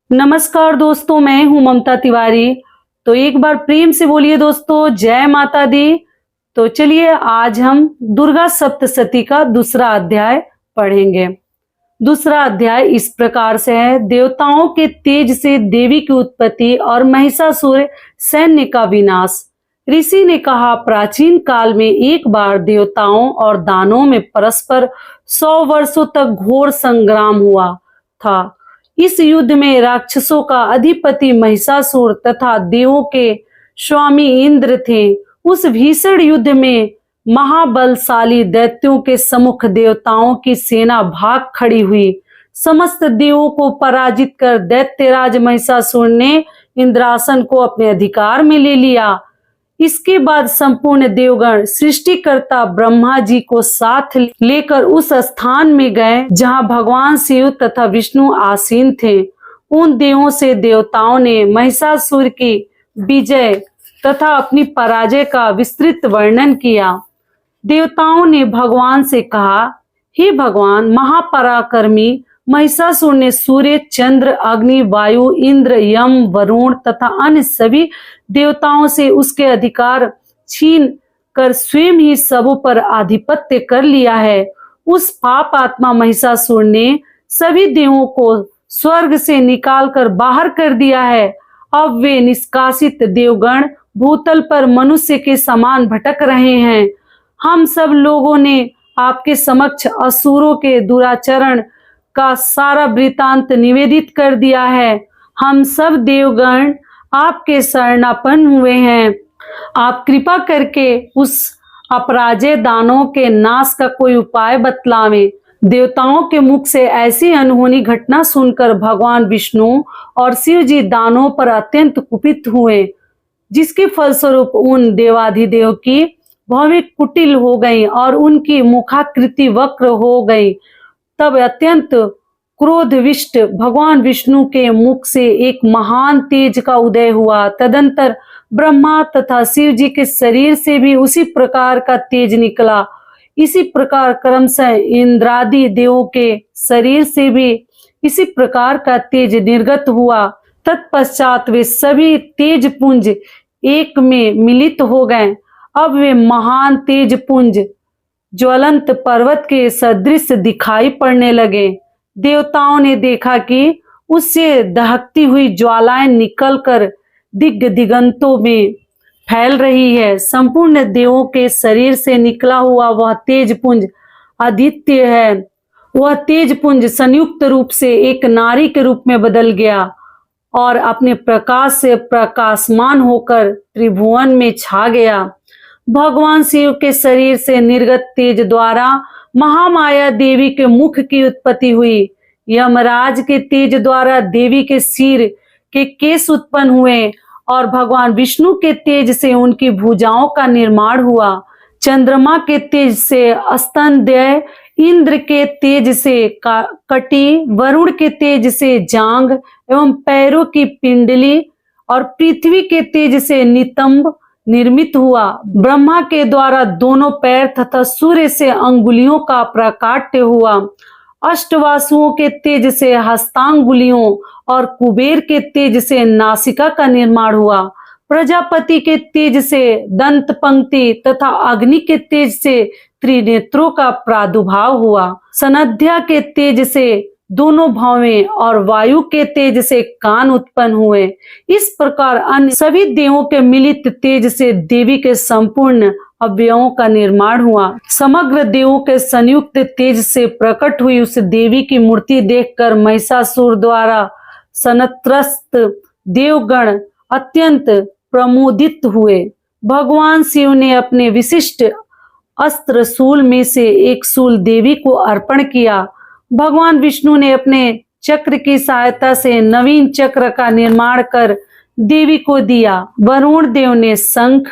नमस्कार दोस्तों, मैं हूं ममता तिवारी। तो एक बार प्रेम से बोलिए दोस्तों, जय माता दी। तो चलिए आज हम दुर्गा सप्तशती का दूसरा अध्याय पढ़ेंगे। दूसरा अध्याय इस प्रकार से है। देवताओं के तेज से देवी की उत्पत्ति और महिषासुर सैन्य का विनाश। ऋषि ने कहा, प्राचीन काल में एक बार देवताओं और दानवों में परस्पर 100 वर्षों तक घोर संग्राम हुआ था। इस युद्ध में राक्षसों का अधिपति महिषासुर तथा देवों के स्वामी इंद्र थे। उस भीषण युद्ध में महाबलशाली दैत्यों के सम्मुख देवताओं की सेना भाग खड़ी हुई। समस्त देवों को पराजित कर दैत्यराज महिषासुर ने इंद्रासन को अपने अधिकार में ले लिया। इसके बाद संपूर्ण देवगण सृष्टिकर्ता ब्रह्मा जी को साथ लेकर उस स्थान में गए जहां भगवान शिव तथा विष्णु आसीन थे। उन देवों से देवताओं ने महिषासुर की विजय तथा अपनी पराजय का विस्तृत वर्णन किया। देवताओं ने भगवान से कहा, हे भगवान, महापराक्रमी महिषासुर ने सूर्य, चंद्र, अग्नि, वायु, इंद्र, यम, वरुण तथा अन्य सभी देवताओं से उसके अधिकार छीन कर स्वयं ही सबों पर आधिपत्य कर लिया है। उस पाप आत्मा महिषासुर ने सभी देवों को स्वर्ग से निकालकर बाहर कर दिया है। अब वे निष्कासित देवगण भूतल पर मनुष्य के समान भटक रहे हैं। हम सब लोगों ने आपके समक्ष असुरों के दुराचरण का सारा वृतांत निवेदित कर दिया है। हम सब देवगण आपके शरणापन्न हुए हैं। आप कृपा करके उस अपराजय दानों के नाश का कोई उपाय बतलावें। देवताओं के मुख से ऐसी अनहोनी घटना सुनकर भगवान विष्णु और शिव जी दानों पर अत्यंत कुपित हुए, जिसके फलस्वरूप उन देवाधिदेव की भौहें कुटिल हो गई और उनकी मुखाकृति वक्र हो गई। तब अत्यंत क्रोधविष्ट भगवान विष्णु के मुख से एक महान तेज का उदय हुआ। तदंतर ब्रह्मा तथा शिव जी के शरीर से भी उसी प्रकार का तेज निकला। इसी प्रकार क्रमशः इंद्रादि देवों के शरीर से भी इसी प्रकार का तेज निर्गत हुआ। तत्पश्चात वे सभी तेज पुंज एक में मिलित हो गए। अब वे महान तेज पुंज ज्वलंत पर्वत के सदृश दिखाई पड़ने लगे। देवताओं ने देखा कि उससे दहकती हुई ज्वालाएं निकलकर दिगंतों में फैल रही है। संपूर्ण देवों के शरीर से निकला हुआ वह तेज पुंज आदित्य है। वह तेज पुंज संयुक्त रूप से एक नारी के रूप में बदल गया और अपने प्रकाश से प्रकाशमान होकर त्रिभुवन में छा गया। भगवान शिव के शरीर से निर्गत तेज द्वारा महामाया देवी के मुख की उत्पत्ति हुई। यमराज के तेज द्वारा देवी के सिर के केश उत्पन्न हुए और भगवान विष्णु के तेज से उनकी भुजाओं का निर्माण हुआ। चंद्रमा के तेज से स्तनद्वय, इंद्र के तेज से कटी, वरुण के तेज से जांग एवं पैरों की पिंडली और पृथ्वी के तेज से नितंब निर्मित हुआ। ब्रह्मा के द्वारा दोनों पैर तथा सूर्य से अंगुलियों का प्राकाट्य हुआ। अष्टवासुओं के तेज से हस्तांगुलियों और कुबेर के तेज से नासिका का निर्माण हुआ। प्रजापति के तेज से दंत पंक्ति तथा अग्नि के तेज से त्रिनेत्रों का प्रादुर्भाव हुआ। सनध्या के तेज से दोनों भौवें और वायु के तेज से कान उत्पन्न हुए। इस प्रकार अन्य सभी देवों के मिलित तेज से देवी के संपूर्ण अवयवों का निर्माण हुआ। समग्र देवों के संयुक्त तेज से प्रकट हुई उस देवी की मूर्ति देखकर महिषासुर द्वारा संत्रस्त देवगण अत्यंत प्रमोदित हुए। भगवान शिव ने अपने विशिष्ट अस्त्र शूल में से एक शूल देवी को अर्पण किया। भगवान विष्णु ने अपने चक्र की सहायता से नवीन चक्र का निर्माण कर देवी को दिया। वरुण देव ने शंख,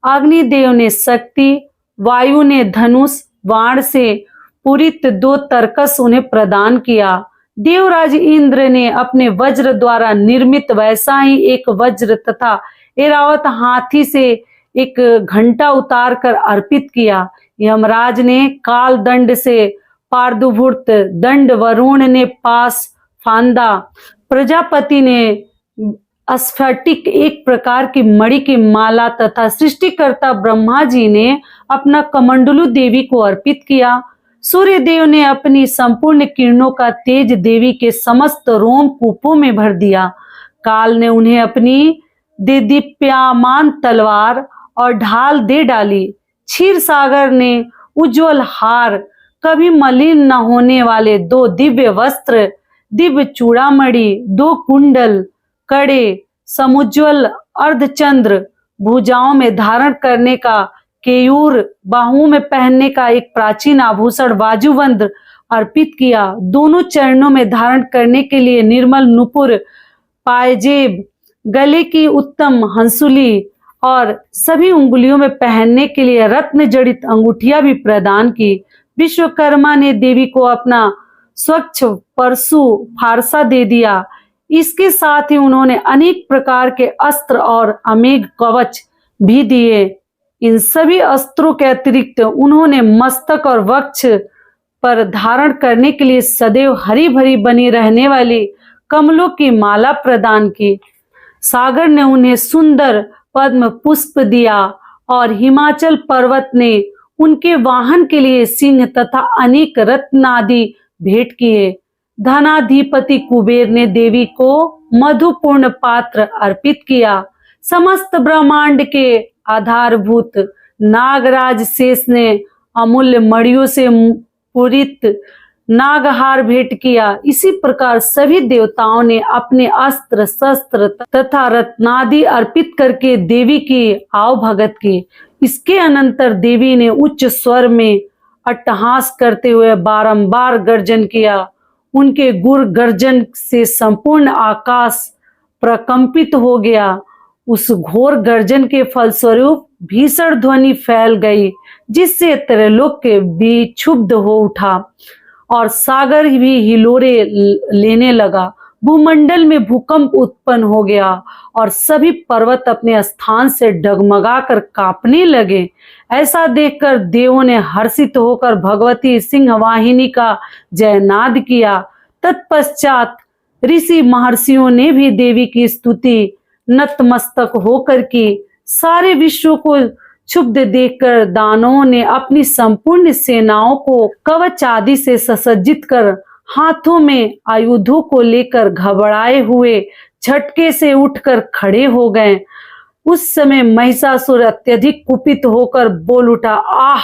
अग्निदेव ने शक्ति, वायु ने धनुष बाण से पूरित 2 तरकस उन्हें प्रदान किया। देवराज इंद्र ने अपने वज्र द्वारा निर्मित वैसा ही एक वज्र तथा ऐरावत हाथी से एक घंटा उतार कर अर्पित किया। यमराज ने काल दंड से पार्दुभूत दंड, वरुण ने पास फांदा, प्रजापति ने स्फटिक एक प्रकार की मणि की माला तथा सृष्टिकर्ता ब्रह्मा जी ने अपना कमंडलू देवी को अर्पित किया। सूर्य देव ने अपनी संपूर्ण किरणों का तेज देवी के समस्त रोम कूपों में भर दिया। काल ने उन्हें अपनी देदीप्यमान तलवार और ढाल दे डाली। क्षीर सागर ने उज्जवल हार, कभी मलिन न होने वाले 2 दिव्य वस्त्र, दिव्य चूड़ामणि, 2 कुंडल, कड़े, समुज्वल अर्धचंद्र, भुजाओं में धारण करने का केयूर, बाहुओं में पहनने का एक प्राचीन आभूषण बाजूबंद अर्पित किया। दोनों चरणों में धारण करने के लिए निर्मल नुपुर, पायजेब, गले की उत्तम हंसुली और सभी उंगलियों में पहनने के लिए रत्न जड़ित अंगूठियां भी प्रदान की। विश्वकर्मा ने देवी को अपना स्वच्छ परशु फारसा दे दिया। इसके साथ ही उन्होंने अनेक प्रकार के अस्त्र और अमेघ कवच भी दिए। इन सभी अस्त्रों के अतिरिक्त उन्होंने मस्तक और वक्ष पर धारण करने के लिए सदैव हरी भरी बनी रहने वाली कमलों की माला प्रदान की। सागर ने उन्हें सुंदर पद्म पुष्प दिया और हिमाचल पर्वत ने उनके वाहन के लिए सिंह तथा अनेक रत्न आदि भेंट किए। धनाधिपति कुबेर ने देवी को मधुपूर्ण पात्र अर्पित किया। समस्त ब्रह्मांड के आधारभूत नागराज शेष ने अमूल्य मणियों से पूरित नागहार भेंट किया। इसी प्रकार सभी देवताओं ने अपने अस्त्र शस्त्र तथा रत्नादि अर्पित करके देवी की आवभगत की। इसके अनंतर देवी ने उच्च स्वर में अट्टहास करते हुए बारंबार गर्जन किया। उनके गुर गर्जन से संपूर्ण आकाश प्रकंपित हो गया। उस घोर गर्जन के फलस्वरूप भीषण ध्वनि फैल गई, जिससे त्रैलोक भी क्षुब्ध हो उठा और सागर भी हिलोरे लेने लगा। भूमंडल में भूकंप उत्पन्न हो गया और सभी पर्वत अपने स्थान से डगमगाकर कांपने लगे। ऐसा देखकर देवों ने हर्षित होकर भगवती सिंहवाहिनी का जयनाद किया। तत्पश्चात ऋषि महर्षियों ने भी देवी की स्तुति नतमस्तक होकर की। सारे विश्व को क्षुब्ध देखकर दानवों ने अपनी संपूर्ण सेनाओं को कवच आदि से सुसज्जित कर हाथों में आयुधों को लेकर घबराए हुए झटके से उठकर खड़े हो गए। उस समय महिषासुर अत्यधिक कुपित होकर बोल उठा, आह,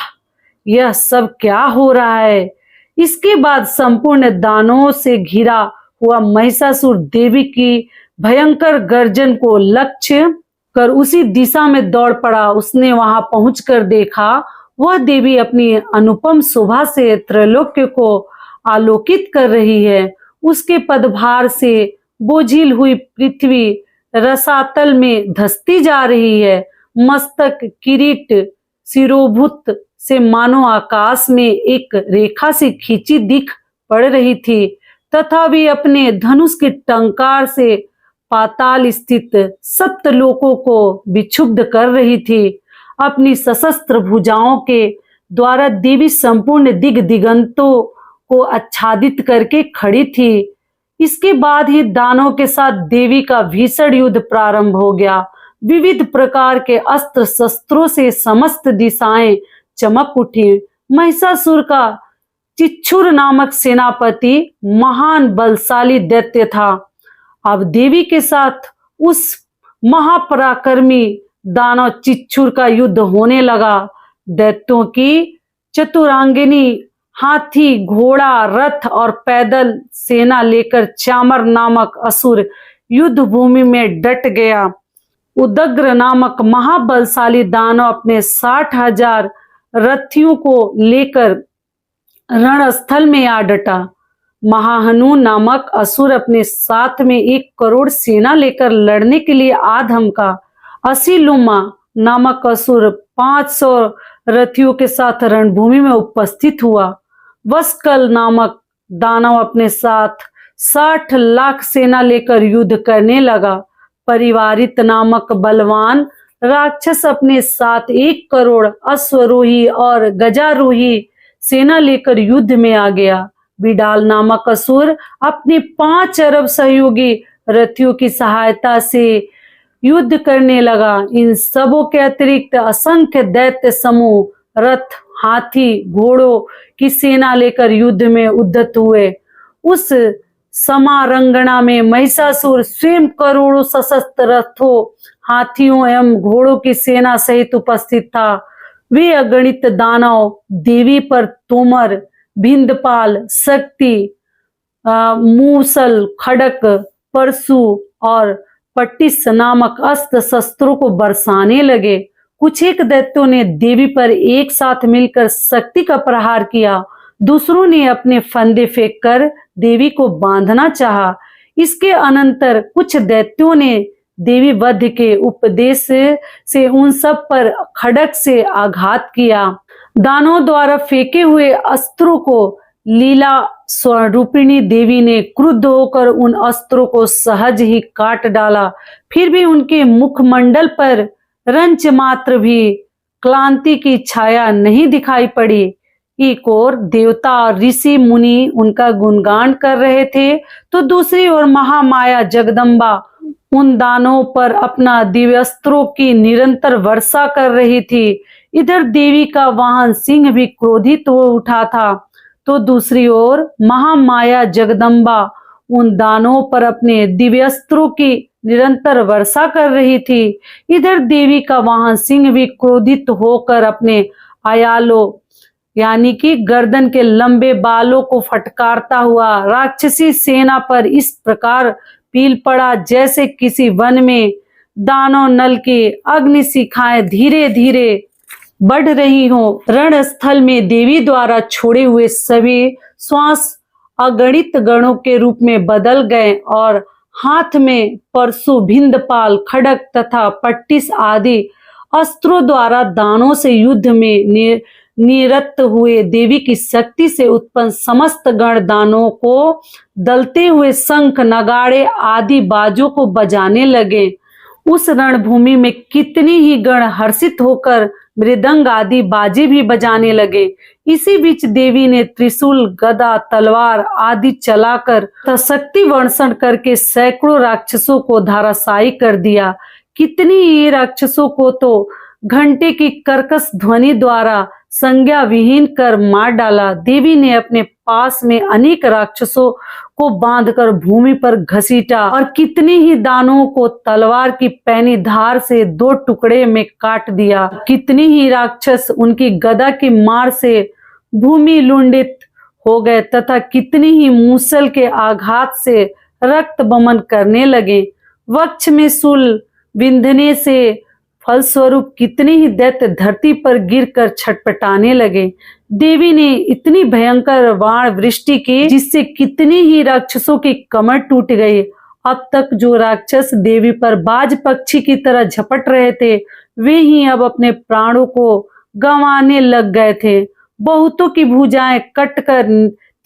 यह सब क्या हो रहा है। इसके बाद संपूर्ण दानवों से घिरा हुआ महिषासुर देवी की भयंकर गर्जन को लक्ष्य कर उसी दिशा में दौड़ पड़ा। उसने वहां पहुंचकर देखा, वह देवी अपनी अनुपम शोभा से त्रैलोक्य को आलोकित कर रही है। उसके पदभार से बोझिल हुई पृथ्वी रसातल में धंसती जा रही है। मस्तक, किरीट, शिरोभूत से मानो आकाश में एक रेखा से खींची दिख पड़ रही थी तथा वे अपने धनुष के टंकार से पाताल स्थित सप्त लोकों को विक्षुब्ध कर रही थी। अपनी सशस्त्र भुजाओं के द्वारा देवी संपूर्ण दिग दिगंतों को आच्छादित करके खड़ी थी। इसके बाद ही दानवों के साथ देवी का भीषण युद्ध प्रारंभ हो गया। विविध प्रकार के अस्त्र शस्त्रों से समस्त दिशाएं चमक उठी। महिषासुर का चिच्छुर नामक सेनापति महान बलशाली दैत्य था। अब देवी के साथ उस महापराक्रमी दानव चिच्छुर का युद्ध होने लगा। दैत्यों की चतुरांगिनी हाथी, घोड़ा, रथ और पैदल सेना लेकर चामर नामक असुर युद्ध भूमि में डट गया। उदग्र नामक महाबलशाली दानव अपने 60,000 रथियों को लेकर रणस्थल में आ डटा। महाहनु नामक असुर अपने साथ में 1 करोड़ सेना लेकर लड़ने के लिए आ धमका। असीलुमा नामक असुर 500 रथियों के साथ रणभूमि में उपस्थित हुआ। वस्कल नामक दानव अपने साथ 60 लाख सेना लेकर युद्ध करने लगा। परिवारित नामक बलवान राक्षस अपने साथ 1 करोड़ अश्वरोही और गजारोही सेना लेकर युद्ध में आ गया। बिडाल नामक असुर अपने 5 अरब सहयोगी रथियों की सहायता से युद्ध करने लगा। इन सबों के अतिरिक्त असंख्य दैत्य समूह रथ, हाथी, घोड़ों की सेना लेकर युद्ध में उद्यत हुए। उस समारंगना में महिषासुर स्वयं करोड़ों सशस्त्र रथों, हाथियों एवं घोड़ों की सेना सहित उपस्थित था। वे अगणित दानव देवी पर तोमर, भिंदपाल, शक्ति, मूसल, खड़क, परशु और पट्टिस नामक अस्त्र शस्त्रों को बरसाने लगे। कुछ एक दैत्यों ने देवी पर एक साथ मिलकर शक्ति का प्रहार किया, दूसरों ने अपने फंदे फेंककर देवी को बांधना चाहा। इसके अनंतर कुछ दैत्यों ने देवी वध के उपदेश से उन सब पर खड़क से आघात किया। दानों द्वारा फेंके हुए अस्त्रों को लीला स्वरूपिणी देवी ने क्रुद्ध होकर उन अस्त्रों को सहज ही काट डाला। फिर भी उनके मुखमंडल पर रंच मात्र भी क्लांति की छाया नहीं दिखाई पड़ी। एक ओर देवता और ऋषि मुनि उनका गुणगान कर रहे थे, तो दूसरी ओर महामाया जगदम्बा उन दानों पर अपना दिव्यास्त्रों की निरंतर वर्षा कर रही थी। इधर देवी का वाहन सिंह भी क्रोधित हो उठा था, तो दूसरी ओर महामाया जगदम्बा उन दानों पर अपने दिव्यास्त्रों की निरंतर वर्षा कर रही थी। इधर देवी का वाहन सिंह भी क्रोधित होकर अपने आयालों यानी कि गर्दन के लंबे बालों को फटकारता हुआ राक्षसी सेना पर इस प्रकार पील पड़ा जैसे किसी वन में दानव नल की अग्नि शिखाएं धीरे धीरे बढ़ रही हो। रणस्थल में देवी द्वारा छोड़े हुए सभी श्वास अगणित गणों के रूप में बदल गए और हाथ में परशु, भिंदपाल, खड़क तथा पट्टिस आदि अस्त्रों द्वारा दानों से युद्ध में निरत हुए देवी की शक्ति से उत्पन्न समस्त गण दानों को दलते हुए शंख, नगाड़े आदि बाजों को बजाने लगे। उस रणभूमि में कितनी ही गण हर्षित होकर मृदंग आदि बाजे भी बजाने लगे। इसी बीच देवी ने त्रिशूल, गदा, तलवार आदि चलाकर शक्ति वर्षण करके सैकड़ों राक्षसों को धराशायी कर दिया। कितनी ही राक्षसों को तो घंटे की कर्कश ध्वनि द्वारा संज्ञा विहीन कर मार डाला। देवी ने अपने पास में अनेक राक्षसों को बांधकर भूमि पर घसीटा और कितनी ही दानवों को तलवार की पैनी धार से 2 टुकड़े में काट दिया। कितनी ही राक्षस उनकी गदा की मार से भूमि लुंडित हो गए तथा कितनी ही मूसल के आघात से रक्त बमन करने लगे। वक्ष में शूल विंधने से फलस्वरूप कितने ही दैत्य धरती पर गिरकर छटपटाने लगे। देवी ने इतनी भयंकर बाण वृष्टि की जिससे कितनी ही राक्षसों की कमर टूट गई। अब तक जो राक्षस देवी पर बाज पक्षी की तरह झपट रहे थे, वे ही अब अपने प्राणों को गंवाने लग गए थे। बहुतों की भुजाएं कटकर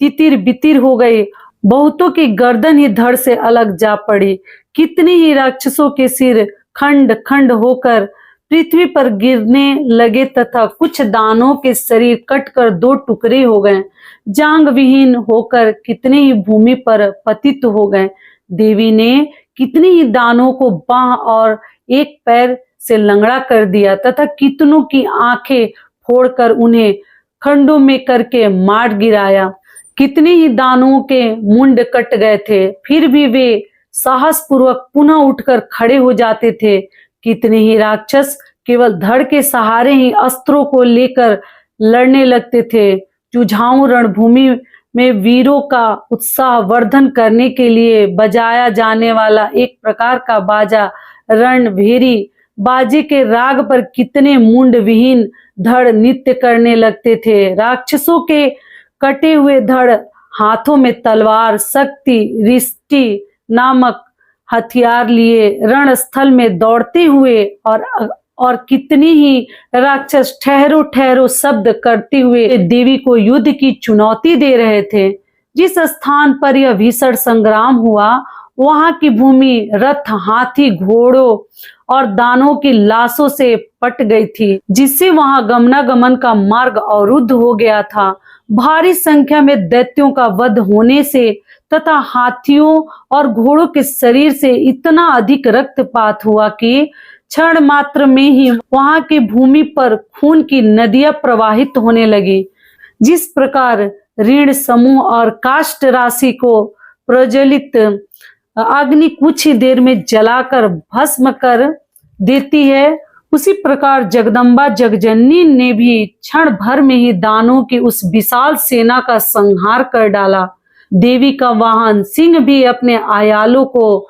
तितिर बितिर हो गई, बहुतों की गर्दन ही धड़ से अलग जा पड़ी। कितने ही राक्षसों के सिर खंड खंड होकर पृथ्वी पर गिरने लगे तथा कुछ दानों के शरीर कटकर 2 टुकड़े हो गए। जांग विहीन होकर कितने ही भूमि पर पतित हो गए। देवी ने कितने ही दानों को बाह और एक पैर से लंगड़ा कर दिया तथा कितनों की आंखें फोड़कर उन्हें खंडों में करके मार गिराया। कितने ही दानों के मुंड कट गए थे, फिर भी वे साहस पूर्वक पुनः उठकर खड़े हो जाते थे। कितने ही राक्षस केवल धड़ के सहारे ही अस्त्रों को लेकर लड़ने लगते थे। जुझाऊ रणभूमि में वीरों का उत्साह वर्धन करने के लिए बजाया जाने वाला एक प्रकार का बाजा रणभेरी, बाजे के राग पर कितने मुंड विहीन धड़ नृत्य करने लगते थे। राक्षसों के कटे हुए धड़ हाथों में तलवार, शक्ति, रिष्टि नामक हथियार लिए रणस्थल में दौड़ते हुए और कितनी ही राक्षस ठहरो ठहरो शब्द करते हुए देवी को युद्ध की चुनौती दे रहे थे। जिस स्थान पर यह भीषण संग्राम हुआ, वहां की भूमि रथ, हाथी, घोड़ों और दानों की लाशों से पट गई थी, जिससे वहां गमनागमन का मार्ग अवरुद्ध हो गया था। भारी संख्या में दैत्यों का वध होने से तथा हाथियों और घोड़ों के शरीर से इतना अधिक रक्तपात हुआ कि क्षण मात्र में ही वहां की भूमि पर खून की नदियां प्रवाहित होने लगी। जिस प्रकार ऋण समूह और काष्ठ राशि को प्रज्वलित अग्नि कुछ ही देर में जलाकर भस्म कर देती है, उसी प्रकार जगदम्बा जगजननी ने भी क्षण भर में ही दानवों की उस विशाल सेना का संहार कर डाला। देवी का वाहन सिंह भी अपने आयालों को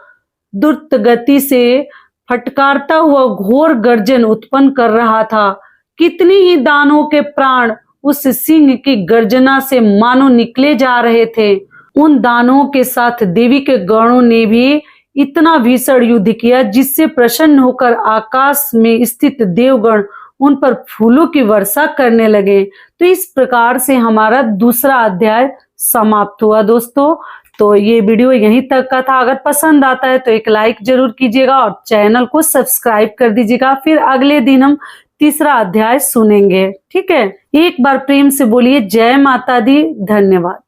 द्रुत गति से फटकारता हुआ घोर गर्जन उत्पन्न कर रहा था। कितनी ही दानवों के प्राण उस सिंह की गर्जना से मानो निकले जा रहे थे। उन दानवों के साथ देवी के गणों ने भी इतना भीषण युद्ध किया जिससे प्रसन्न होकर आकाश में स्थित देवगण उन पर फूलों की वर्षा करने लगे। तो इस प्रकार से हमारा दूसरा अध्याय समाप्त हुआ दोस्तों। तो ये वीडियो यहीं तक का था। अगर पसंद आता है तो एक लाइक जरूर कीजिएगा और चैनल को सब्सक्राइब कर दीजिएगा। फिर अगले दिन हम तीसरा अध्याय सुनेंगे। ठीक है, एक बार प्रेम से बोलिए जय माता दी। धन्यवाद।